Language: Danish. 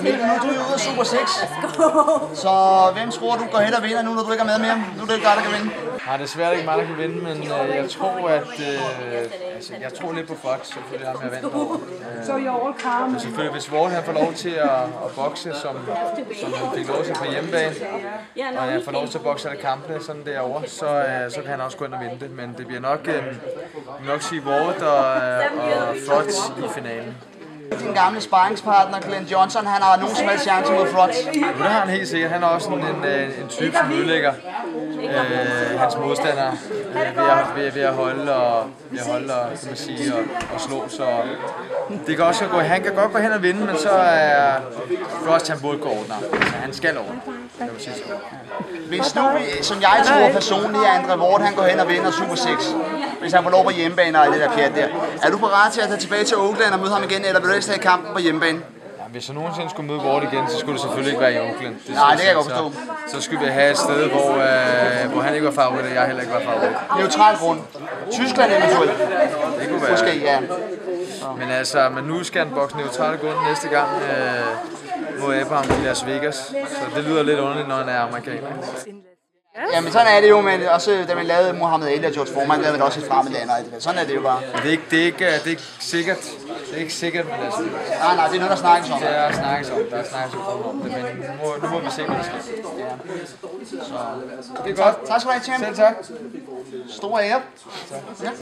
Mikkel, nu er du jo ude af Super 6. Så hvem tror du går hen og vinder nu, når du ikke er med mere? Nu er det ikke dig, der kan vinde. Nej, det er svært ikke mig, der kan vinde, men jeg tror, at jeg tror lidt på Fox, selvfølgelig ham jeg vandt over. Men selvfølgelig, hvis Ward han får lov til at bokse, som han fik lov til på hjemmebane, og jeg får lov til at bokse alle kampene sådan derovre, så kan han også gå ind og vinde det. Men det bliver nok sige Ward og Fox i finalen. Din gamle sparringspartner, Glenn Johnson, han har nogen som helst chance mod Froch. Jo, det har han helt sikkert. Han er også en type, som ødelægger hans modstandere ved at holde og kan man sige, og slå. Så det kan også gå. Han kan godt gå hen og vinde, men så er Froch han burde gå over. Så han skal over. Hvis nu, som jeg tror personligt, at Andre Ward han går hen og vinder Super 6, hvis han får lov på hjemmebane og det der pjat der, er du parat til at tage tilbage til Oakland og møde ham igen, eller vil du helst have kampen på hjemmebane? Ja, hvis jeg nogensinde skulle møde Ward igen, så skulle det selvfølgelig ikke være i Oakland. Nej, det kan jeg godt forstå. Så skulle vi have et sted, hvor han ikke var favorit, og jeg heller ikke var favorit. Neutral grund. Tyskland eventuelt. Det kunne være. Måske, ja. Men nu skal han bokse neutrale grund næste gang mod Abraham i Las Vegas. Så det lyder lidt underligt, når han er amerikaner. Ja, men sådan er det jo, men også da man lavede Muhammad Ali og George Foreman, lavede man også et fremmedland og alt det. Sådan er det jo bare. Det er ikke sikkert. Det er ikke sikkert, men altså. Nej, det er noget, der snakkes om. Det er snakkes om. Der snakkes om det, men nu må vi se, hvad der sker. Ja. Så det er godt. Tak skal du have, champ. Selv tak. Stor ære. Ja.